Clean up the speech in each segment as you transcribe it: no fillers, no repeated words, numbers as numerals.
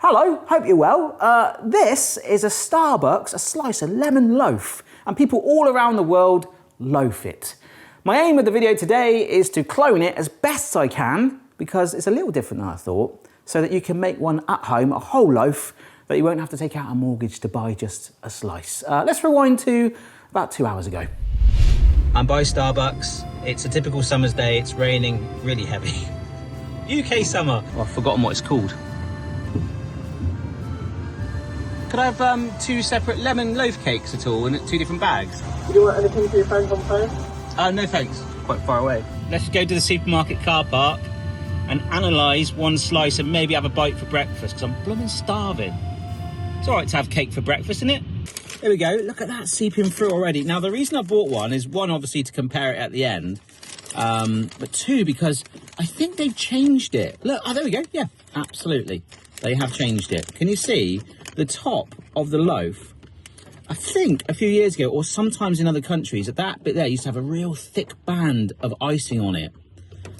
Hello, hope you're well. This is a Starbucks, a slice of lemon loaf, and people all around the world loaf it. My aim with the video today is to clone it as best I can, because it's a little different than I thought, so that you can make one at home, a whole loaf, that you won't have to take out a mortgage to buy just a slice. Let's rewind to about 2 hours ago. I'm by Starbucks. It's a typical summer's day. It's raining really heavy. UK summer. Oh, I've forgotten what it's called. Could I have 2 separate lemon loaf cakes at all in 2 different bags? Do you want anything for your friends on phone? No thanks. Quite far away. Let's go to the supermarket car park and analyse one slice and maybe have a bite for breakfast, because I'm blooming starving. It's all right to have cake for breakfast, isn't it? There we go. Look at that seeping through already. Now, the reason I bought one is, one, obviously to compare it at the end, but 2, because I think they've changed it. Look, oh, there we go. Yeah, absolutely. They have changed it. Can you see the top of the loaf? I think a few years ago, or sometimes in other countries, that bit there used to have a real thick band of icing on it.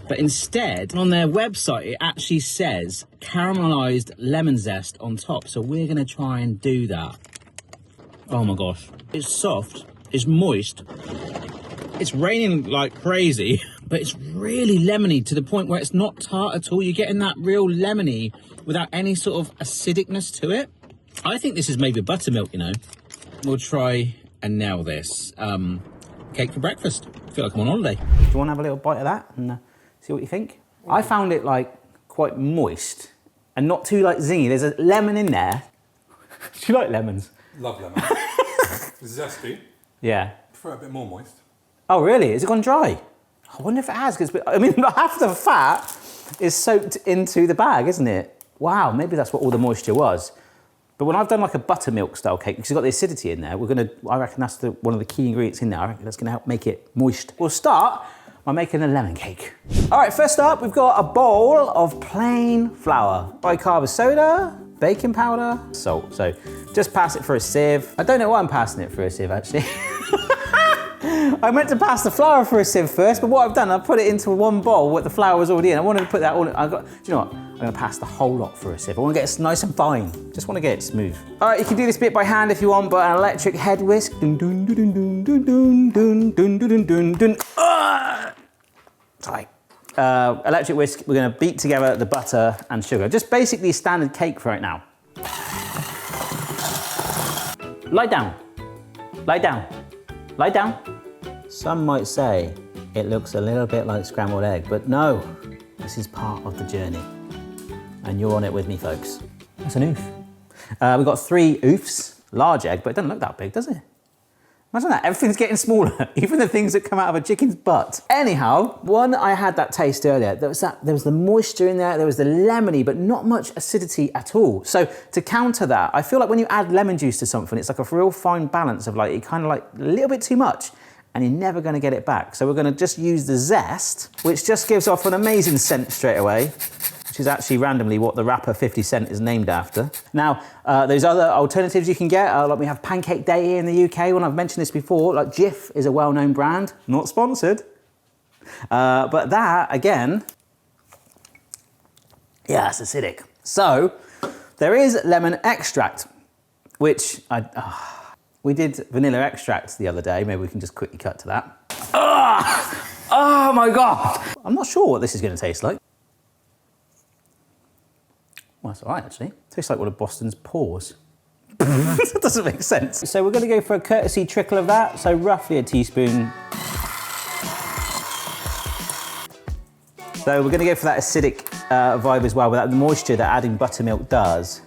But instead, on their website, it actually says caramelized lemon zest on top. So we're going to try and do that. Oh my gosh. It's soft. It's moist. It's raining like crazy, but it's really lemony to the point where it's not tart at all. You're getting that real lemony without any sort of acidicness to it. I think this is maybe buttermilk, you know. We'll try and nail this. Cake for breakfast. I feel like I'm on holiday. Do you want to have a little bite of that and see what you think? I found it like quite moist and not too like zingy. There's a lemon in there. Do you like lemons? Love lemon. It's zesty. Yeah. Prefer it a bit more moist. Oh really? Has it gone dry? I wonder if it has, because I mean half the fat is soaked into the bag, isn't it? Wow, maybe that's what all the moisture was. But when I've done like a buttermilk style cake, because it's got the acidity in there, I reckon that's one of the key ingredients in there. I reckon that's gonna help make it moist. We'll start by making a lemon cake. All right, first up, we've got a bowl of plain flour, bicarbonate soda, baking powder, salt. So just pass it through a sieve. I don't know why I'm passing it through a sieve actually. I meant to pass the flour through a sieve first, but what I've done, I've put it into one bowl where the flour was already in. I wanted to put that all in. Do you know what? I'm gonna pass the whole lot through a sieve. I wanna get it nice and fine. Just wanna get it smooth. All right, you can do this bit by hand if you want, but an electric head whisk. Dun, dun, dun, dun, dun, dun, dun, dun, dun, dun, dun. Sorry. Electric whisk, we're gonna beat together the butter and sugar. Just basically standard cake right now. Lie down. Lie down. Lie down. Some might say it looks a little bit like scrambled egg, but no, this is part of the journey. And you're on it with me, folks. That's an oof. We've got 3 oofs, large egg, but it doesn't look that big, does it? Imagine that, everything's getting smaller, even the things that come out of a chicken's butt. Anyhow, I had that taste earlier. There was the moisture in there was the lemony, but not much acidity at all. So to counter that, I feel like when you add lemon juice to something, it's like a real fine balance of like, it kind of like a little bit too much, and you're never gonna get it back. So we're gonna just use the zest, which just gives off an amazing scent straight away, which is actually randomly what the rapper 50 Cent is named after. Now, there's other alternatives you can get, like we have Pancake Day here in the UK, when I've mentioned this before, like Jif is a well-known brand, not sponsored. But that, again, yeah, it's acidic. So, there is lemon extract, which we did vanilla extract the other day, maybe we can just quickly cut to that. Oh my God! I'm not sure what this is gonna taste like. Well, that's all right, actually. Tastes like one of Boston's paws. That doesn't make sense. So we're gonna go for a courtesy trickle of that, so roughly a teaspoon. So we're gonna go for that acidic vibe as well, with that moisture that adding buttermilk does.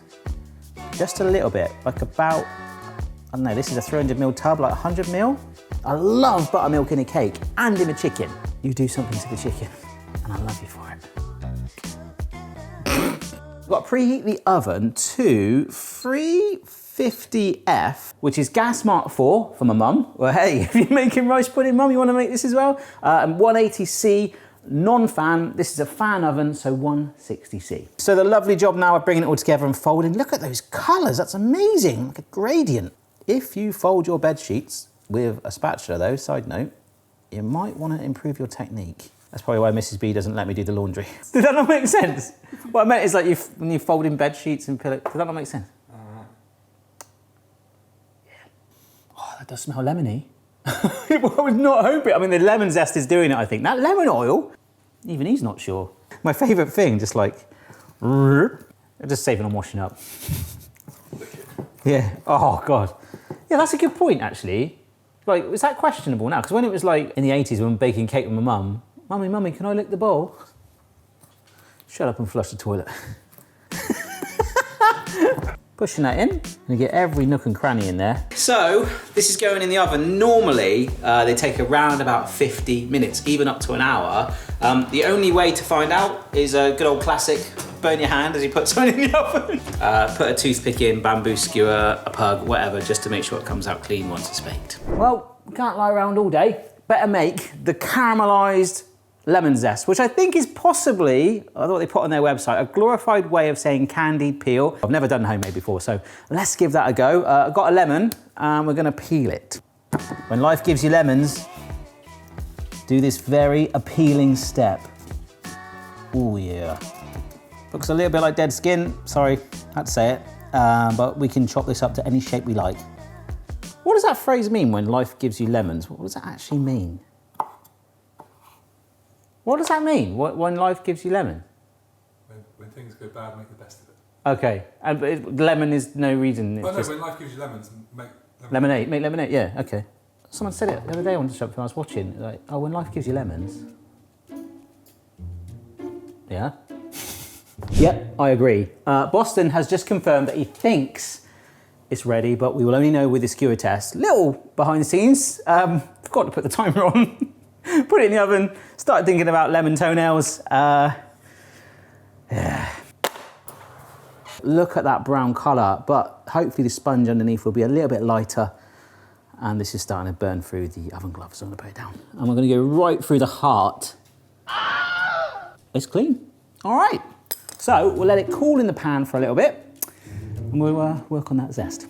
Just a little bit, like about, I don't know, this is a 300ml tub, like 100ml. I love buttermilk in a cake and in a chicken. You do something to the chicken, and I love you for it. We've got to preheat the oven to 350F, which is gas mark 4 for my mum. Well, hey, if you're making rice pudding, mum, you want to make this as well? And 180C, non-fan. This is a fan oven, so 160C. So the lovely job now of bringing it all together and folding. Look at those colours, that's amazing, like a gradient. If you fold your bed sheets with a spatula though, side note, you might want to improve your technique. That's probably why Mrs. B doesn't let me do the laundry. Did that not make sense? What I meant is like when you fold in bed sheets and pillows. Did that not make sense? Yeah. Oh, that does smell lemony. I was not hoping. I mean, the lemon zest is doing it, I think. That lemon oil, even he's not sure. My favourite thing, just like, just saving on washing up. Yeah. Oh, God. Yeah, that's a good point, actually. Like, is that questionable now? Because when it was like in the 80s when baking cake with my mum, Mummy, can I lick the bowl? Shut up and flush the toilet. Pushing that in, and you get every nook and cranny in there. So, this is going in the oven. Normally, they take around about 50 minutes, even up to an hour. The only way to find out is a good old classic, burn your hand as you put something in the oven. Put a toothpick in, bamboo skewer, a pug, whatever, just to make sure it comes out clean once it's baked. Well, we can't lie around all day. Better make the caramelised lemon zest, which I think is possibly, I thought they put on their website, a glorified way of saying candied peel. I've never done homemade before, so let's give that a go. I've got a lemon, and we're gonna peel it. When life gives you lemons, do this very appealing step. Oh yeah. Looks a little bit like dead skin, sorry, I had to say it, but we can chop this up to any shape we like. What does that phrase mean, when life gives you lemons? What does that actually mean? What does that mean, when life gives you lemon? When things go bad, make the best of it. Okay, and lemon is no reason. Well, no, when life gives you lemons, make lemonade. Make lemonade, yeah, okay. Someone said it the other day on something I was watching, like, oh, when life gives you lemons. Yeah? Yep, I agree. Boston has just confirmed that he thinks it's ready, but we will only know with the skewer test. Little behind the scenes, forgot to put the timer on. Put it in the oven, started thinking about lemon toenails. Yeah. Look at that brown colour, but hopefully the sponge underneath will be a little bit lighter. And this is starting to burn through the oven gloves, so I'm gonna put it down. And we're gonna go right through the heart. It's clean. All right. So we'll let it cool in the pan for a little bit, and we'll work on that zest.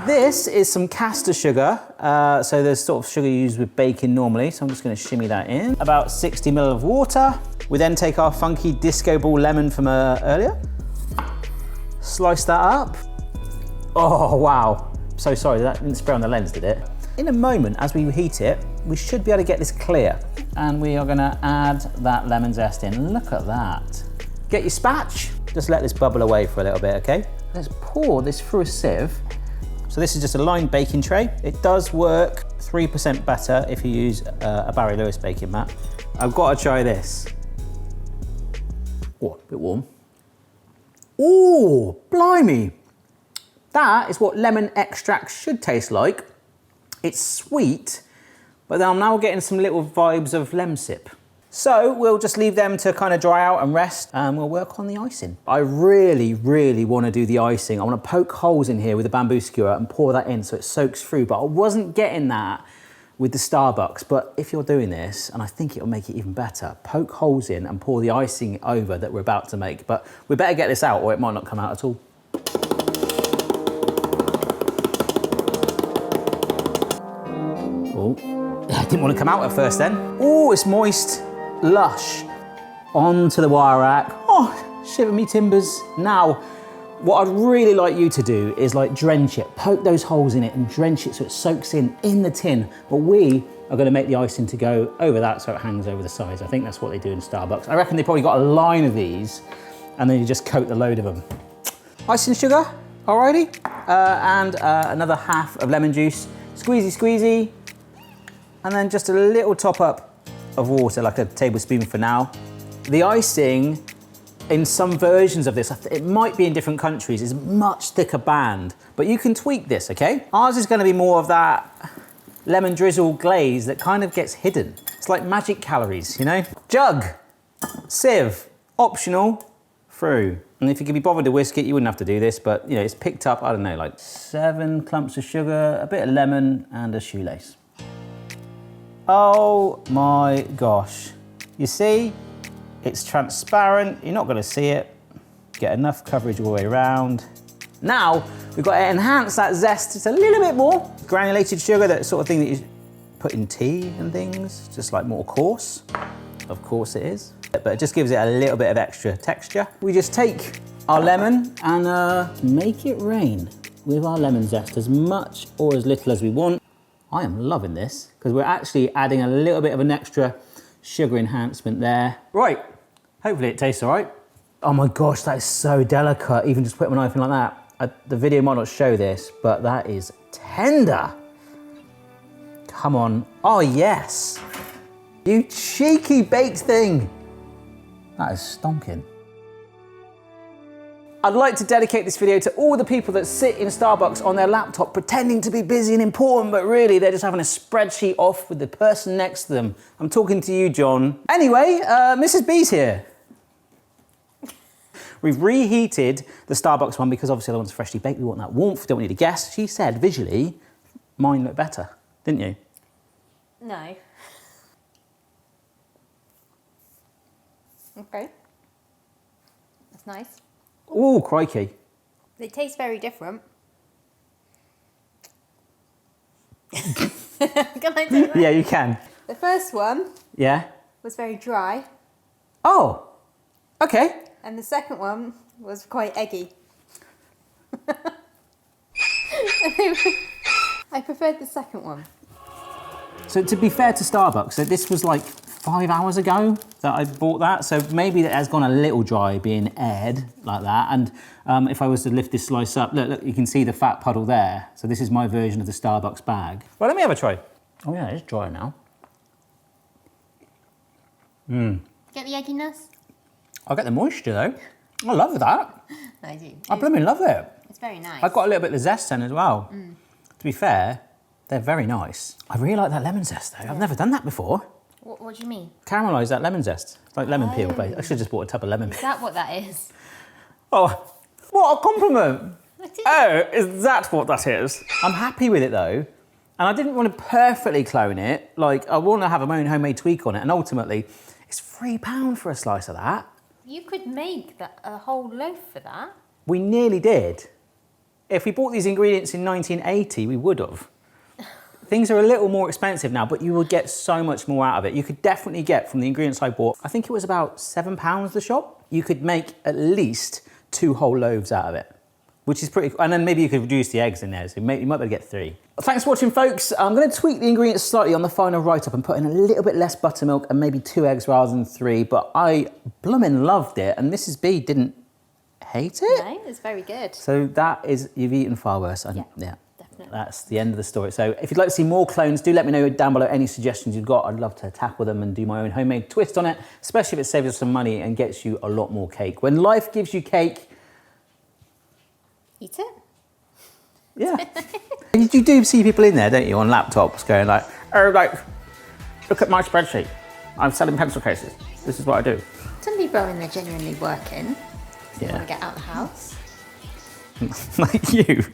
This is some caster sugar, so the sort of sugar you use with baking normally, so I'm just going to shimmy that in. About 60 ml of water. We then take our funky disco ball lemon from earlier, slice that up. Oh, wow. So sorry, that didn't spray on the lens, did it? In a moment, as we heat it, we should be able to get this clear. And we are going to add that lemon zest in. Look at that. Get your spatch. Just let this bubble away for a little bit, okay? Let's pour this through a sieve. So this is just a lined baking tray. It does work 3% better if you use a Barry Lewis baking mat. I've got to try this. Oh, a bit warm. Oh, blimey. That is what lemon extract should taste like. It's sweet, but then I'm now getting some little vibes of lemsip. So we'll just leave them to kind of dry out and rest, and we'll work on the icing. I really, really want to do the icing. I want to poke holes in here with a bamboo skewer and pour that in so it soaks through, but I wasn't getting that with the Starbucks. But if you're doing this, and I think it'll make it even better, poke holes in and pour the icing over that we're about to make. But we better get this out or it might not come out at all. Oh, I didn't want to come out at first then. Oh, it's moist. Lush. Onto the wire rack. Oh, shiver me timbers. Now, what I'd really like you to do is like drench it, poke those holes in it and drench it so it soaks in the tin. But we are going to make the icing to go over that so it hangs over the sides. I think that's what they do in Starbucks. I reckon they probably got a line of these and then you just coat the load of them. Icing sugar, alrighty. And another half of lemon juice. Squeezy, squeezy. And then just a little top up of water, like a tablespoon for now. The icing, in some versions of this, it might be in different countries, is much thicker band, but you can tweak this, okay? Ours is gonna be more of that lemon drizzle glaze that kind of gets hidden. It's like magic calories, you know? Jug, sieve, optional, through. And if you could be bothered to whisk it, you wouldn't have to do this, but you know, it's picked up, I don't know, like 7 clumps of sugar, a bit of lemon, and a shoelace. Oh my gosh. You see, it's transparent, you're not gonna see it. Get enough coverage all the way around. Now, we've got to enhance that zest just a little bit more. Granulated sugar, that sort of thing that you put in tea and things, just like more coarse. Of course it is. But it just gives it a little bit of extra texture. We just take our lemon and make it rain with our lemon zest, as much or as little as we want. I am loving this because we're actually adding a little bit of an extra sugar enhancement there. Right, hopefully it tastes all right. Oh my gosh, that is so delicate, even just putting my knife in like that. The video might not show this, but that is tender. Come on, oh yes. You cheeky baked thing. That is stonking. I'd like to dedicate this video to all the people that sit in Starbucks on their laptop pretending to be busy and important, but really they're just having a spreadsheet off with the person next to them. I'm talking to you, John. Anyway, Mrs. B's here. We've reheated the Starbucks one because obviously the one's freshly baked. We want that warmth, don't need a guess. She said visually, mine looked better, didn't you? No. Okay. That's nice. Ooh, crikey. They taste very different. Can I do that? Yeah, you can. The first one Yeah? was very dry, Oh, okay. and the second one was quite eggy. I preferred the second one. So to be fair to Starbucks, so this was like 5 hours ago that I bought that, so maybe it has gone a little dry being aired like that. And if I was to lift this slice up, look, you can see the fat puddle there. So this is my version of the Starbucks bag. Well, let me have a try. Oh yeah, it's dry now. Get the egginess? I get the moisture though. I love that. I do. I blooming love it. It's very nice. I've got a little bit of the zest in as well. To be fair, they're very nice. I really like that lemon zest though. I've never done that before. What do you mean? Caramelised that lemon zest. It's like lemon peel, but I should have just bought a tub of lemon Is peel. that what that is? Oh, what a compliment. I did. Oh, is that what that is? I'm happy with it though. And I didn't want to perfectly clone it. Like, I want to have my own homemade tweak on it. And ultimately, it's £3 for a slice of that. You could make a whole loaf for that. We nearly did. If we bought these ingredients in 1980, we would have. Things are a little more expensive now, but you will get so much more out of it. You could definitely get from the ingredients I bought, I think it was about £7 the shop. You could make at least 2 whole loaves out of it, which is pretty cool. And then maybe you could reduce the eggs in there, so you might be able to get 3. Thanks for watching, folks. I'm gonna tweak the ingredients slightly on the final write-up and put in a little bit less buttermilk and maybe 2 eggs rather than 3, but I bloomin' loved it, and Mrs. B didn't hate it. No, it's very good. So that is, you've eaten far worse. Yeah. Yeah. Definitely. That's the end of the story. So if you'd like to see more clones, do let me know down below any suggestions you've got. I'd love to tackle them and do my own homemade twist on it, especially if it saves us some money and gets you a lot more cake. When life gives you cake, Eat it. yeah. You do see people in there, don't you, on laptops going like, oh, like, look at my spreadsheet. I'm selling pencil cases. This is what I do. Some people are in there genuinely working. They Yeah. want to get out of the house. Like you.